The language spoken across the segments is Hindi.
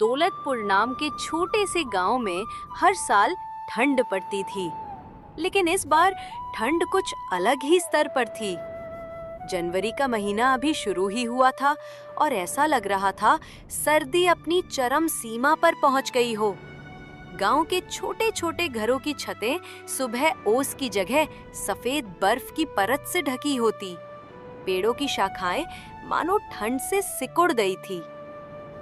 दौलतपुर नाम के छोटे से गांव में हर साल ठंड पड़ती थी, लेकिन इस बार ठंड कुछ अलग ही स्तर पर थी। जनवरी का महीना अभी शुरू ही हुआ था और ऐसा लग रहा था सर्दी अपनी चरम सीमा पर पहुंच गई हो। गांव के छोटे छोटे घरों की छतें सुबह ओस की जगह सफेद बर्फ की परत से ढकी होती। पेड़ों की शाखाएं मानो ठंड से सिकुड़ गई थी।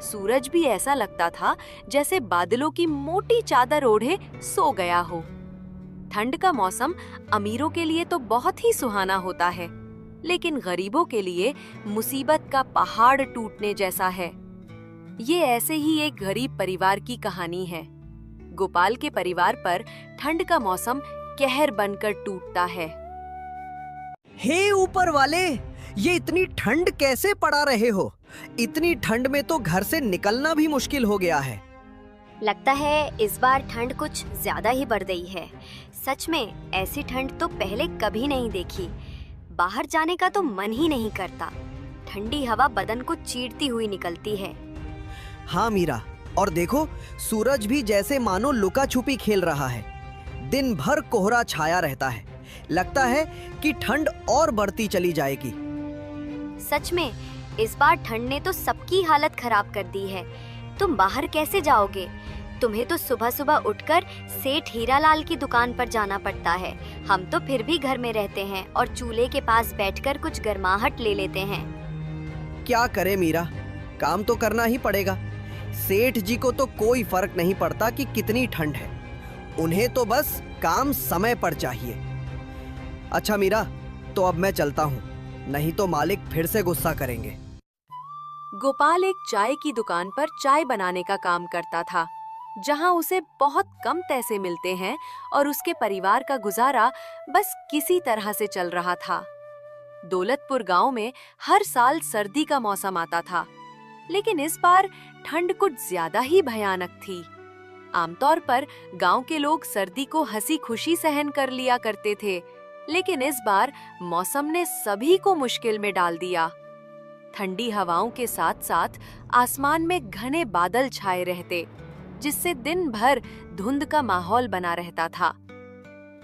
सूरज भी ऐसा लगता था जैसे बादलों की मोटी चादर ओढ़े सो गया हो। ठंड का मौसम अमीरों के लिए तो बहुत ही सुहाना होता है, लेकिन गरीबों के लिए मुसीबत का पहाड़ टूटने जैसा है। ये ऐसे ही एक गरीब परिवार की कहानी है। गोपाल के परिवार पर ठंड का मौसम कहर बनकर टूटता है। हे ऊपर वाले, ये इतनी ठंड कैसे पड़ा रहे हो? इतनी ठंड में तो घर से निकलना भी मुश्किल हो गया है। लगता है इस बार ठंड कुछ ज्यादा ही बढ़ गई है। सच में ऐसी ठंड तो पहले कभी नहीं देखी। बाहर जाने का तो मन ही नहीं करता। ठंडी हवा बदन को चीरती हुई निकलती है। हाँ मीरा, और देखो सूरज भी जैसे मानो लुका छुपी खेल रहा है। दिन भर कोहरा छाया रहता है। लगता है कि ठंड और बढ़ती चली जाएगी। सच में इस बार ठंड ने तो सबकी हालत खराब कर दी है। तुम बाहर कैसे जाओगे? तुम्हें तो सुबह सुबह उठकर सेठ हीरालाल की दुकान पर जाना पड़ता है। हम तो फिर भी घर में रहते हैं और चूल्हे के पास बैठकर कुछ गर्माहट ले लेते हैं। क्या करे मीरा, काम तो करना ही पड़ेगा। सेठ जी को तो कोई फर्क नहीं पड़ता कि कितनी ठंड है। उन्हें तो बस काम समय पर चाहिए। अच्छा मीरा, तो अब मैं चलता हूँ, नहीं तो मालिक फिर से गुस्सा करेंगे। गोपाल एक चाय की दुकान पर चाय बनाने का काम करता था, जहां उसे बहुत कम पैसे मिलते हैं और उसके परिवार का गुजारा बस किसी तरह से चल रहा था। दौलतपुर गांव में हर साल सर्दी का मौसम आता था, लेकिन इस बार ठंड कुछ ज्यादा ही भयानक थी। आमतौर पर गांव के लोग सर्दी को हंसी खुशी सहन कर लिया करते थे, लेकिन इस बार मौसम ने सभी को मुश्किल में डाल दिया। ठंडी हवाओं के साथ साथ आसमान में घने बादल छाए रहते, जिससे दिन भर धुंध का माहौल बना रहता था।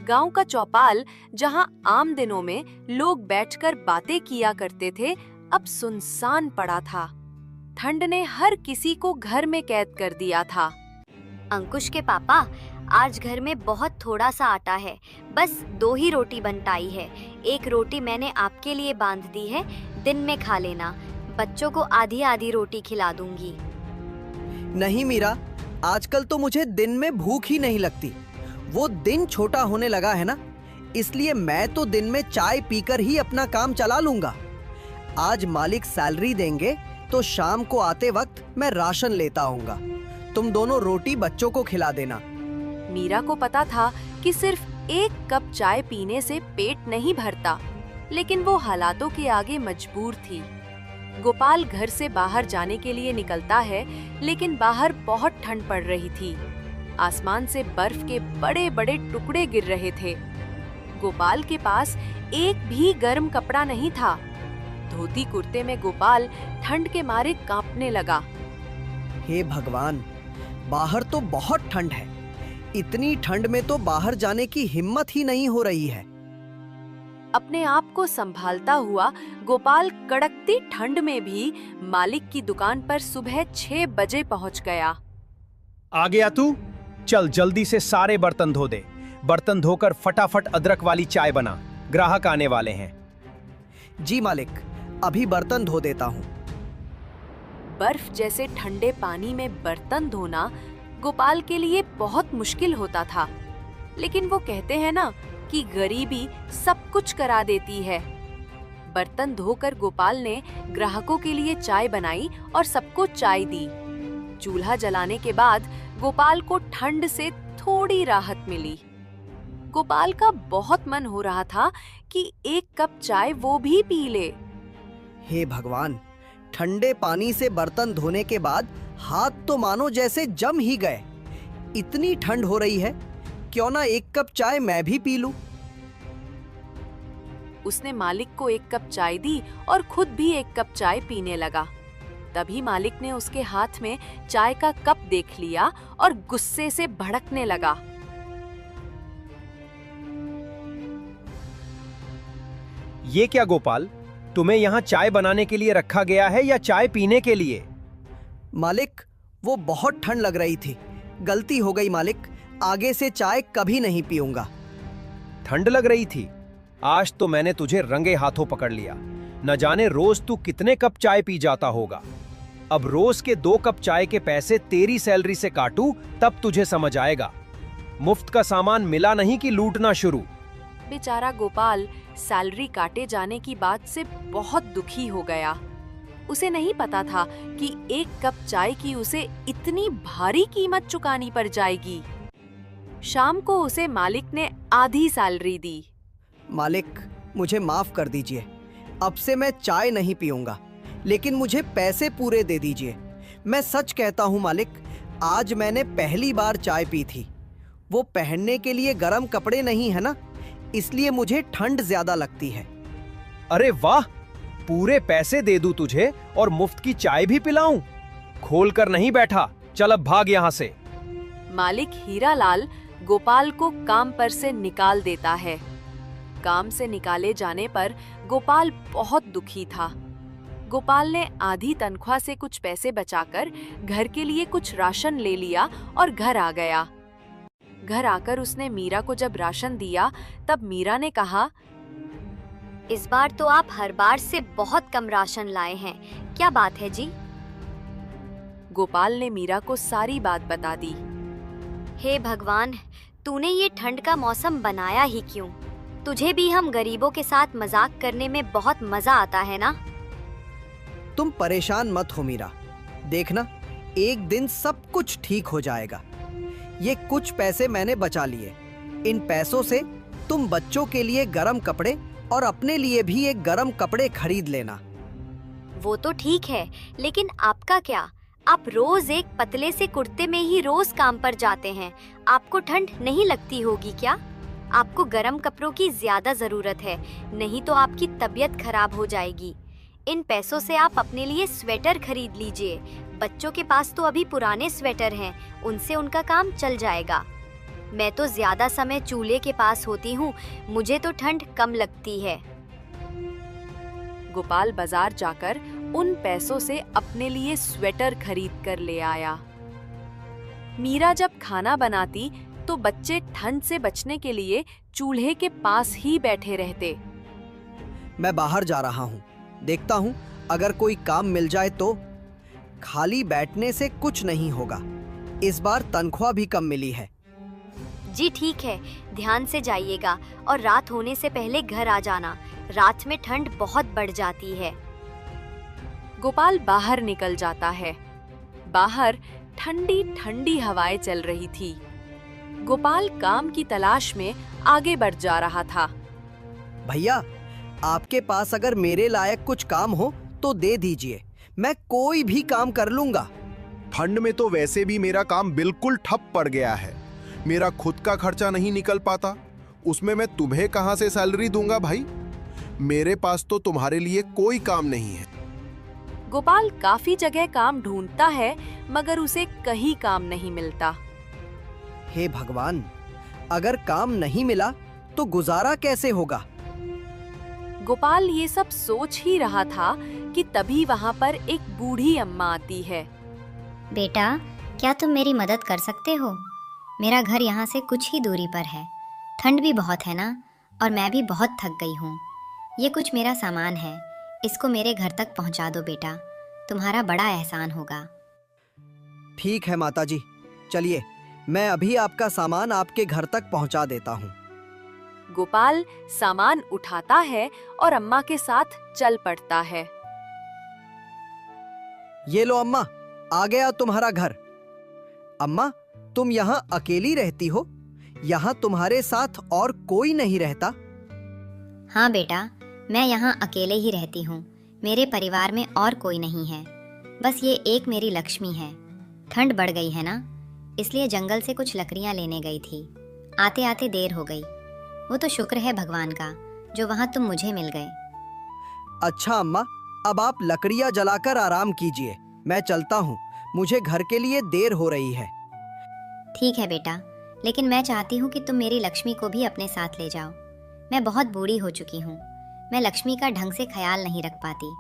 गांव का चौपाल, जहां आम दिनों में लोग बैठकर बातें किया करते थे, अब सुनसान पड़ा था। ठंड ने हर किसी को घर में कैद कर दिया था। अंकुश के पापा, आज घर में बहुत थोड़ा सा आटा है। बस 2 ही रोटी बन पाई है। एक रोटी मैंने आपके लिए बांध दी है, दिन में खा लेना। बच्चों को आधी आधी रोटी खिला दूंगी। नहीं मीरा, आजकल तो मुझे दिन में भूख ही नहीं लगती। वो दिन छोटा होने लगा है ना, इसलिए मैं तो दिन में चाय पीकर ही अपना काम चला लूंगा। आज मालिक सैलरी देंगे तो शाम को आते वक्त मैं राशन लेता आऊंगा। तुम दोनों रोटी बच्चों को खिला देना। मीरा को पता था कि सिर्फ एक कप चाय पीने से पेट नहीं भरता, लेकिन वो हालातों के आगे मजबूर थी। गोपाल घर से बाहर जाने के लिए निकलता है, लेकिन बाहर बहुत ठंड पड़ रही थी। आसमान से बर्फ के बड़े बड़े टुकड़े गिर रहे थे। गोपाल के पास एक भी गर्म कपड़ा नहीं था। धोती कुर्ते में गोपाल ठंड के मारे कांपने लगा। हे भगवान, बाहर तो बहुत ठंड है। इतनी ठंड में तो बाहर जाने की हिम्मत ही नहीं हो रही है। अपने आप को संभालता हुआ गोपाल कड़कती ठंड में भी मालिक की दुकान पर सुबह 6 बजे पहुंच गया। आ गया तू? चल जल्दी से सारे बर्तन धो दे। बर्तन धोकर फटाफट अदरक वाली चाय बना, ग्राहक आने वाले हैं। जी मालिक, अभी बर्तन धो देता हूँ। बर्फ जैसे ठंडे पानी में बर्तन धोना गोपाल के लिए बहुत मुश्किल होता था, लेकिन वो कहते हैं ना कि गरीबी सब कुछ करा देती है। बर्तन धोकर गोपाल ने ग्राहकों के लिए चाय बनाई और सबको चाय दी। चूल्हा जलाने के बाद गोपाल को ठंड से थोड़ी राहत मिली। गोपाल का बहुत मन हो रहा था कि एक कप चाय वो भी पी ले। हे भगवान, ठंडे पानी से बर्तन धोने के बाद हाथ तो मानो जैसे जम ही गए। इतनी ठंड हो रही है, क्यों ना एक कप चाय मैं भी पी लूं। उसने मालिक को एक कप चाय दी और खुद भी एक कप चाय पीने लगा। तभी मालिक ने उसके हाथ में चाय का कप देख लिया और गुस्से से भड़कने लगा। ये क्या गोपाल, तुम्हें यहाँ चाय बनाने के लिए रखा गया है या चाय पीने के लिए? मालिक, वो बहुत ठंड लग रही थी, गलती हो गई मालिक, आगे से चाय कभी नहीं पीऊंगा। ठंड लग रही थी? आज तो मैंने तुझे रंगे हाथों पकड़ लिया। न जाने रोज तू कितने कप चाय पी जाता होगा। अब रोज के 2 कप चाय के पैसे तेरी सैलरी से काटूं तब तुझे समझ आएगा। मुफ्त का सामान मिला नहीं कि लूटना शुरू। बेचारा गोपाल सैलरी काटे जाने की बात से बहुत दुखी हो गया। उसे नहीं पता था कि 1 कप चाय की उसे इतनी भारी कीमत चुकानी पड़ जाएगी। शाम को उसे मालिक ने आधी सैलरी दी। मालिक, मुझे माफ कर दीजिए, अब से मैं चाय नहीं पीऊंगा, लेकिन मुझे पैसे पूरे दे दीजिए। मैं सच कहता हूँ मालिक, आज मैंने पहली बार चाय पी थी। वो पहनने के लिए गर्म कपड़े नहीं है ना, इसलिए मुझे ठंड ज्यादा लगती है। अरे वाह, पूरे पैसे दे दूं तुझे और मुफ्त की चाय भी पिलाऊं? खोल कर नहीं बैठा, चल अब भाग यहाँ से। मालिक हीरालाल गोपाल को काम पर से निकाल देता है। काम से निकाले जाने पर गोपाल बहुत दुखी था। गोपाल ने आधी तनख्वाह से कुछ पैसे बचाकर घर के लिए कुछ राशन ले लिया और घर आ गया। घर आकर उसने मीरा को जब राशन दिया तब मीरा ने कहा, इस बार तो आप हर बार से बहुत कम राशन लाए हैं, क्या बात है जी? गोपाल ने मीरा को सारी बात बता दी। हे भगवान, तूने ये ठंड का मौसम बनाया ही क्यों? तुझे भी हम गरीबों के साथ मजाक करने में बहुत मजा आता है ना? तुम परेशान मत हो मीरा, देखना एक दिन सब कुछ ठीक हो जाएगा। ये कुछ पैसे मैंने बचा लिए, इन पैसों से तुम बच्चों के लिए गरम कपड़े और अपने लिए भी एक गरम कपड़े खरीद लेना। वो तो ठीक है, लेकिन आपका क्या? आप रोज एक पतले से कुर्ते में ही रोज काम पर जाते हैं। आपको ठंड नहीं लगती होगी क्या? आपको गरम कपड़ों की ज्यादा जरूरत है, नहीं तो आपकी तबीयत खराब हो जाएगी। इन पैसों से आप अपने लिए स्वेटर खरीद लीजिए। बच्चों के पास तो अभी पुराने स्वेटर हैं, उनसे उनका काम चल जाएगा। मैं तो ज्यादा समय चूल्हे के पास होती हूँ, मुझे तो ठंड कम लगती है। गोपाल बाजार जाकर उन पैसों से अपने लिए स्वेटर खरीद कर ले आया। मीरा जब खाना बनाती तो बच्चे ठंड से बचने के लिए चूल्हे के पास ही बैठे रहते। मैं बाहर जा रहा हूँ, देखता हूँ अगर कोई काम मिल जाए तो। खाली बैठने से कुछ नहीं होगा, इस बार तनख्वाह भी कम मिली है। जी ठीक है, ध्यान से जाइएगा और रात होने से पहले घर आ जाना। रात में ठंड बहुत बढ़ जाती है। गोपाल बाहर निकल जाता है। बाहर ठंडी ठंडी हवाएं चल रही थी। गोपाल काम की तलाश में आगे बढ़ जा रहा था। भैया, आपके पास अगर मेरे लायक कुछ काम हो तो दे दीजिए, मैं कोई भी काम कर लूंगा। ठंड में तो वैसे भी मेरा काम बिल्कुल ठप पड़ गया है। मेरा खुद का खर्चा नहीं निकल पाता, उसमें मैं तुम्हें कहां से सैलरी दूंगा भाई? मेरे पास तो तुम्हारे लिए कोई काम नहीं है। गोपाल काफी जगह काम ढूंढता है मगर उसे कहीं काम नहीं मिलता। हे भगवान, अगर काम नहीं मिला तो गुजारा कैसे होगा? गोपाल ये सब सोच ही रहा था कि तभी वहाँ पर एक बूढ़ी अम्मा आती है। बेटा, क्या तुम मेरी मदद कर सकते हो? मेरा घर यहाँ से कुछ ही दूरी पर है। ठंड भी बहुत है ना, और मैं भी बहुत थक गई हूँ। ये कुछ मेरा सामान है, इसको मेरे घर तक पहुँचा दो बेटा, तुम्हारा बड़ा एहसान होगा। ठीक है माताजी, चलिए मैं अभी आपका सामान आपके घर तक पहुँचा देता हूँ। गोपाल सामान उठाता है और अम्मा के साथ चल पड़ता है। ये लो अम्मा, आ गया तुम्हारा घर। अम्मा, तुम यहाँ अकेली रहती हो? यहाँ तुम्हारे साथ और कोई नहीं रहता? हाँ बेटा, मैं यहाँ अकेले ही रहती हूँ। मेरे परिवार में और कोई नहीं है, बस ये एक मेरी लक्ष्मी है। ठंड बढ़ गई है ना, इसलिए जंगल से कुछ लकड़ियाँ लेने गई थी। आते आते देर हो गई। वो तो शुक्र है भगवान का जो वहाँ तुम मुझे मिल गए। अच्छा अम्मा, अब आप लकड़ियां जलाकर आराम कीजिए, मैं चलता हूँ, मुझे घर के लिए देर हो रही है। ठीक है बेटा, लेकिन मैं चाहती हूँ कि तुम मेरी लक्ष्मी को भी अपने साथ ले जाओ। मैं बहुत बूढ़ी हो चुकी हूँ, मैं लक्ष्मी का ढंग से ख्याल नहीं रख पाती,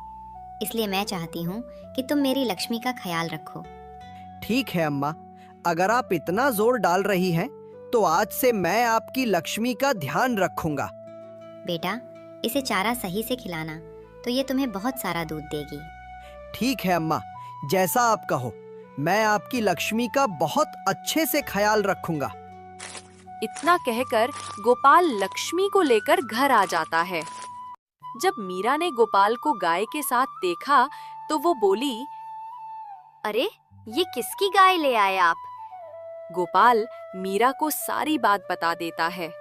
इसलिए मैं चाहती हूँ कि तुम मेरी लक्ष्मी का ख्याल रखो। ठीक है अम्मा, अगर आप इतना जोर डाल रही हैं तो आज से मैं आपकी लक्ष्मी का ध्यान रखूंगा। बेटा, इसे चारा सही से खिलाना तो ये तुम्हें बहुत सारा दूध देगी। ठीक है अम्मा, जैसा आप कहो, मैं आपकी लक्ष्मी का बहुत अच्छे से ख्याल रखूंगा। इतना कहकर गोपाल लक्ष्मी को लेकर घर आ जाता है। जब मीरा ने गोपाल को गाय के साथ देखा तो वो बोली, अरे, ये किसकी गाय ले आए आप? गोपाल मीरा को सारी बात बता देता है।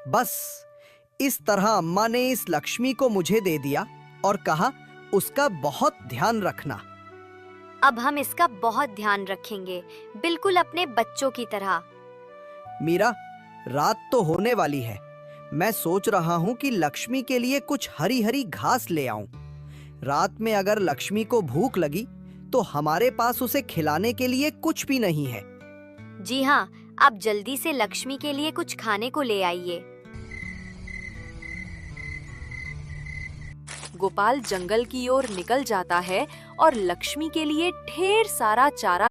बस इस तरह अम्मा ने इस लक्ष्मी को मुझे दे दिया और कहा उसका बहुत ध्यान रखना। अब हम इसका बहुत ध्यान रखेंगे, बिल्कुल अपने बच्चों की तरह। मीरा, रात तो होने वाली है, मैं सोच रहा हूँ कि लक्ष्मी के लिए कुछ हरी हरी घास ले आऊं। रात में अगर लक्ष्मी को भूख लगी तो हमारे पास उसे खिलाने के लिए कुछ भी नहीं है। जी हाँ, आप जल्दी से लक्ष्मी के लिए कुछ खाने को ले आइए। गोपाल जंगल की ओर निकल जाता है और लक्ष्मी के लिए ढेर सारा चारा